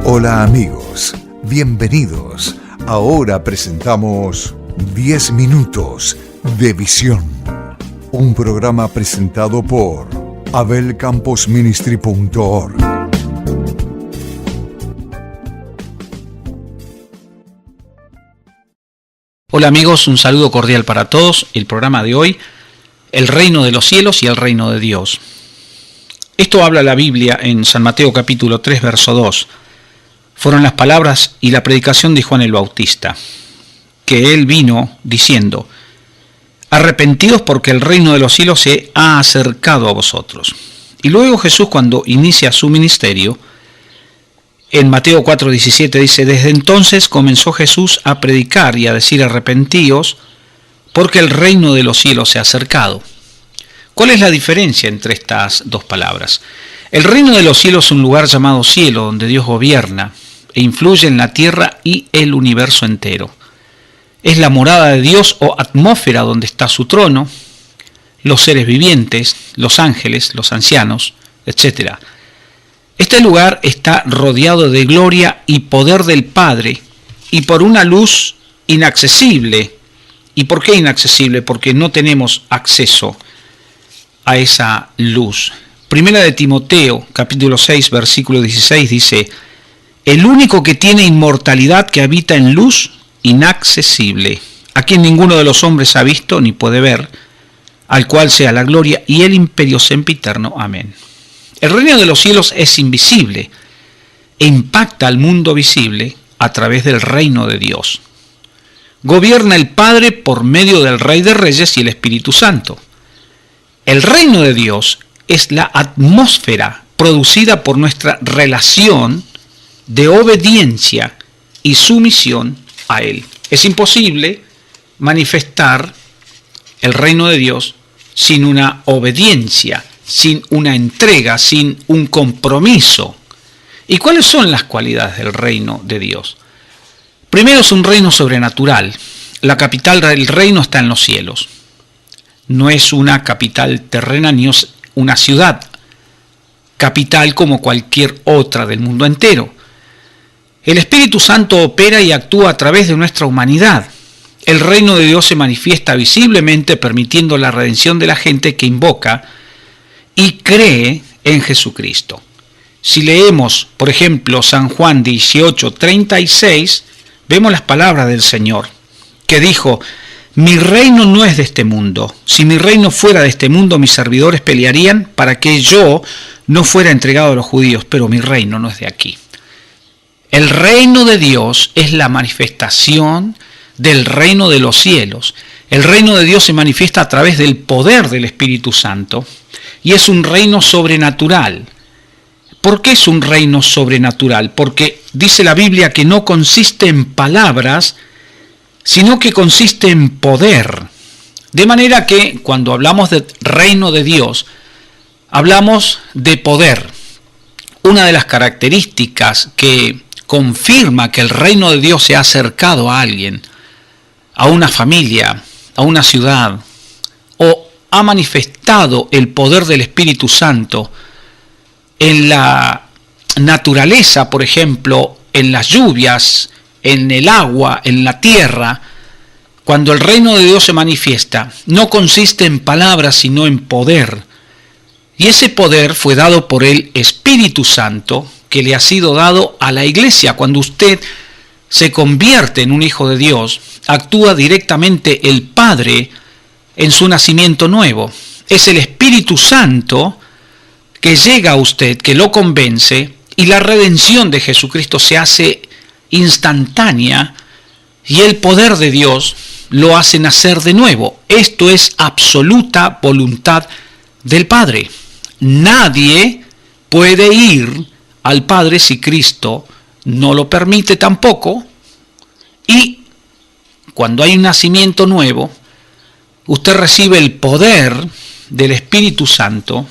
Hola amigos, bienvenidos. Ahora presentamos 10 minutos de visión. Un programa presentado por abelcamposministry.org. Hola amigos, un saludo cordial para todos. El programa de hoy, el reino de los cielos y el reino de Dios. Esto habla la Biblia en San Mateo capítulo 3, verso 2. Fueron las palabras y la predicación de Juan el Bautista, que él vino diciendo: arrepentidos porque el reino de los cielos se ha acercado a vosotros. Y luego Jesús, cuando inicia su ministerio, en Mateo 4:17 dice: desde entonces comenzó Jesús a predicar y a decir: arrepentíos porque el reino de los cielos se ha acercado. ¿Cuál es la diferencia entre estas dos palabras? El reino de los cielos es un lugar llamado cielo, donde Dios gobierna e influye en la tierra y el universo entero. Es la morada de Dios o atmósfera donde está su trono, los seres vivientes, los ángeles, los ancianos, etc. Este lugar está rodeado de gloria y poder del Padre y por una luz inaccesible. ¿Y por qué inaccesible? Porque no tenemos acceso a esa luz. Primera de Timoteo, capítulo 6, versículo 16 dice: el único que tiene inmortalidad, que habita en luz inaccesible, a quien ninguno de los hombres ha visto ni puede ver, al cual sea la gloria y el imperio sempiterno. Amén. El reino de los cielos es invisible e impacta al mundo visible a través del reino de Dios. Gobierna el Padre por medio del Rey de Reyes y el Espíritu Santo. El reino de Dios es la atmósfera producida por nuestra relación de obediencia y sumisión a Él. Es imposible manifestar el reino de Dios sin una obediencia, sin una entrega, sin un compromiso. ¿Y cuáles son las cualidades del reino de Dios? Primero, es un reino sobrenatural. La capital del reino está en los cielos. No es una capital terrena ni es una ciudad capital como cualquier otra del mundo entero. El Espíritu Santo opera y actúa a través de nuestra humanidad. El reino de Dios se manifiesta visiblemente, permitiendo la redención de la gente que invoca y cree en Jesucristo. Si leemos, por ejemplo, San Juan 18:36, vemos las palabras del Señor, que dijo: mi reino no es de este mundo. Si mi reino fuera de este mundo, mis servidores pelearían para que yo no fuera entregado a los judíos, pero mi reino no es de aquí. El reino de Dios es la manifestación del reino de los cielos. El reino de Dios se manifiesta a través del poder del Espíritu Santo y es un reino sobrenatural. ¿Por qué es un reino sobrenatural? Porque dice la Biblia que no consiste en palabras, sino que consiste en poder. De manera que cuando hablamos del reino de Dios, hablamos de poder. Una de las características que confirma que el reino de Dios se ha acercado a alguien, a una familia, a una ciudad, o ha manifestado el poder del Espíritu Santo en la naturaleza, por ejemplo, en las lluvias, en el agua, en la tierra. Cuando el reino de Dios se manifiesta, no consiste en palabras, sino en poder. Y ese poder fue dado por el Espíritu Santo, que le ha sido dado a la iglesia. Cuando usted se convierte en un hijo de Dios, actúa directamente el Padre en su nacimiento nuevo. Es el Espíritu Santo que llega a usted, que lo convence, y la redención de Jesucristo se hace instantánea, y el poder de Dios lo hace nacer de nuevo. Esto es absoluta voluntad del Padre. Nadie puede ir al Padre si Cristo no lo permite tampoco. Y cuando hay un nacimiento nuevo, usted recibe el poder del Espíritu Santo,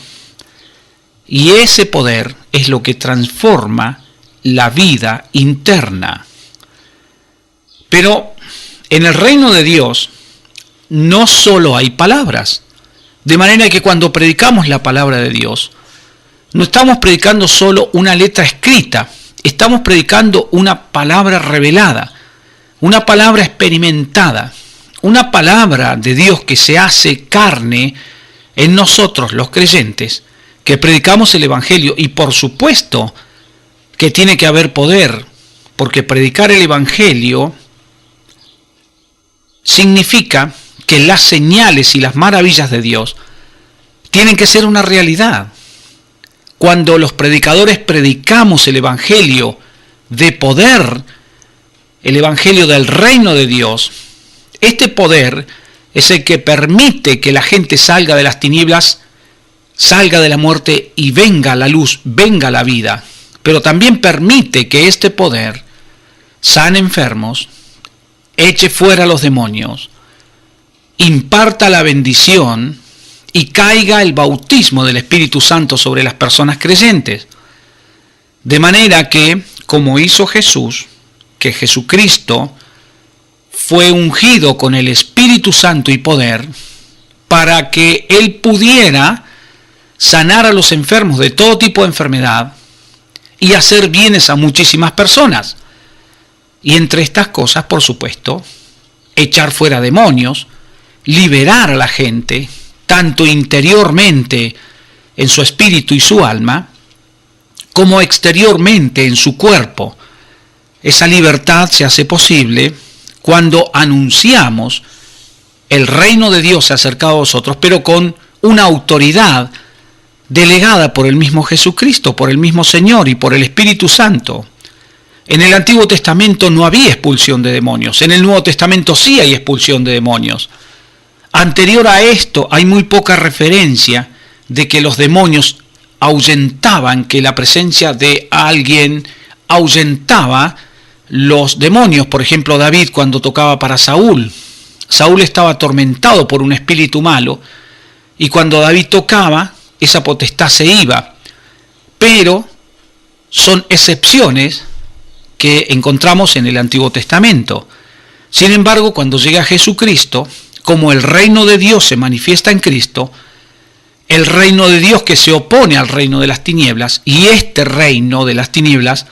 y ese poder es lo que transforma la vida interna. Pero en el reino de Dios no solo hay palabras, de manera que cuando predicamos la palabra de Dios, no estamos predicando solo una letra escrita. estamos predicando una palabra revelada, una palabra experimentada, una palabra de Dios que se hace carne en nosotros los creyentes, que predicamos el Evangelio. Y por supuesto que tiene que haber poder, porque predicar el Evangelio significa que las señales y las maravillas de Dios tienen que ser una realidad. Cuando los predicadores predicamos el Evangelio de poder, el Evangelio del reino de Dios, este poder es el que permite que la gente salga de las tinieblas, salga de la muerte y venga la luz, venga la vida. Pero también permite que este poder sane enfermos, eche fuera a los demonios, imparta la bendición y caiga el bautismo del Espíritu Santo sobre las personas creyentes. De manera que, como hizo Jesús, que Jesucristo fue ungido con el Espíritu Santo y poder para que Él pudiera sanar a los enfermos de todo tipo de enfermedad y hacer bienes a muchísimas personas. Y entre estas cosas, por supuesto, echar fuera demonios, liberar a la gente, tanto interiormente en su espíritu y su alma, como exteriormente en su cuerpo. Esa libertad se hace posible cuando anunciamos el reino de Dios acercado a vosotros, pero con una autoridad delegada por el mismo Jesucristo, por el mismo Señor y por el Espíritu Santo. En el Antiguo Testamento no había expulsión de demonios, en el Nuevo Testamento sí hay expulsión de demonios. Anterior a esto hay muy poca referencia de que los demonios ahuyentaban, que la presencia de alguien ahuyentaba los demonios. Por ejemplo, David cuando tocaba para Saúl. Saúl estaba atormentado por un espíritu malo y cuando David tocaba, esa potestad se iba. Pero son excepciones que encontramos en el Antiguo Testamento. Sin embargo, cuando llega Jesucristo, como el reino de Dios se manifiesta en Cristo, el reino de Dios que se opone al reino de las tinieblas, y este reino de las tinieblas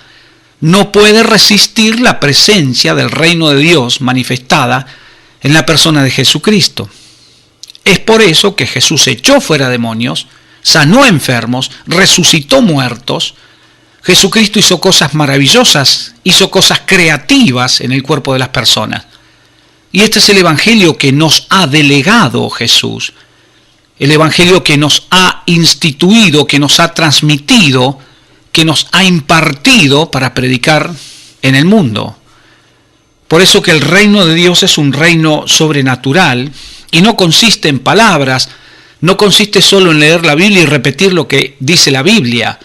no puede resistir la presencia del reino de Dios manifestada en la persona de Jesucristo. Es por eso que Jesús echó fuera demonios, sanó enfermos, resucitó muertos. Jesucristo hizo cosas maravillosas, hizo cosas creativas en el cuerpo de las personas. Y este es el Evangelio que nos ha delegado Jesús, el Evangelio que nos ha instituido, que nos ha transmitido, que nos ha impartido para predicar en el mundo. Por eso que el reino de Dios es un reino sobrenatural y no consiste en palabras, no consiste solo en leer la Biblia y repetir lo que dice la Biblia,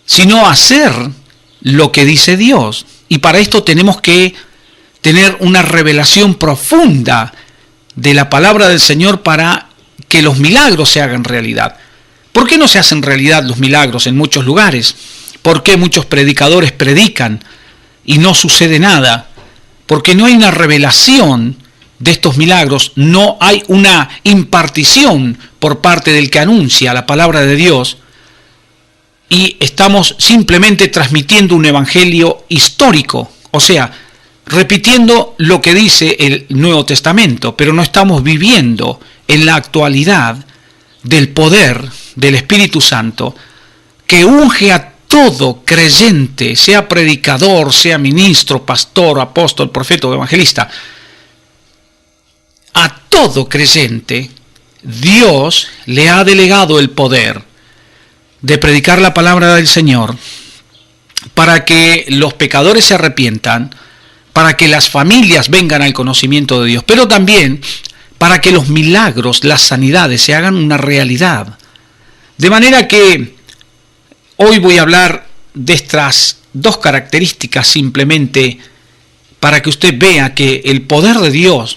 sino hacer lo que dice Dios. Y para esto tenemos que tener una revelación profunda de la palabra del Señor para que los milagros se hagan realidad. ¿Por qué no se hacen realidad los milagros en muchos lugares? ¿Por qué muchos predicadores predican y no sucede nada? Porque no hay una revelación de estos milagros, no hay una impartición por parte del que anuncia la palabra de Dios, y estamos simplemente transmitiendo un evangelio histórico, o sea, repitiendo lo que dice el Nuevo Testamento, pero no estamos viviendo en la actualidad del poder del Espíritu Santo que unge a todo creyente, sea predicador, sea ministro, pastor, apóstol, profeta o evangelista. A todo creyente Dios le ha delegado el poder de predicar la palabra del Señor para que los pecadores se arrepientan, para que las familias vengan al conocimiento de Dios, pero también para que los milagros, las sanidades se hagan una realidad. De manera que hoy voy a hablar de estas dos características simplemente para que usted vea que el poder de Dios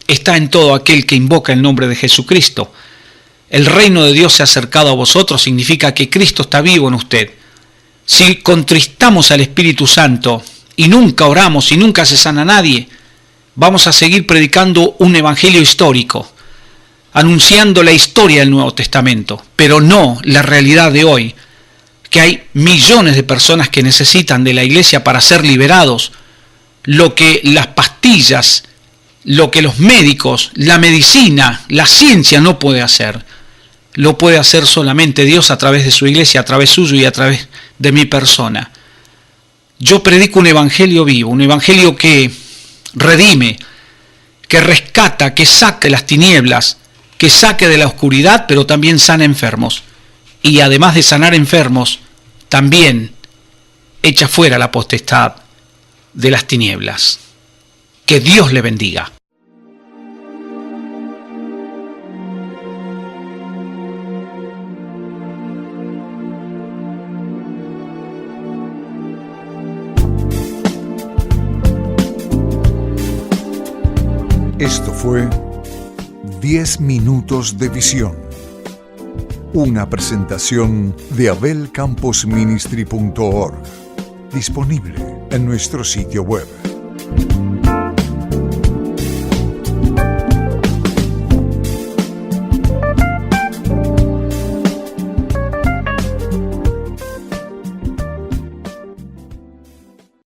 está en todo aquel que invoca el nombre de Jesucristo. El reino de Dios se ha acercado a vosotros significa que Cristo está vivo en usted. Si contristamos al Espíritu Santo y nunca oramos y nunca se sana a nadie, vamos a seguir predicando un evangelio histórico, anunciando la historia del Nuevo Testamento, pero no la realidad de hoy, que hay millones de personas que necesitan de la iglesia para ser liberados, lo que las pastillas, lo que los médicos, la medicina, la ciencia no puede hacer, lo puede hacer solamente Dios a través de su iglesia, a través suyo y a través de mi persona. Yo predico un evangelio vivo, un evangelio que redime, que rescata, que saque las tinieblas, que saque de la oscuridad, pero también sana enfermos. Y además de sanar enfermos, también echa fuera la potestad de las tinieblas. Que Dios le bendiga. Esto fue 10 minutos de visión. Una presentación de abelcamposministry.org, disponible en nuestro sitio web.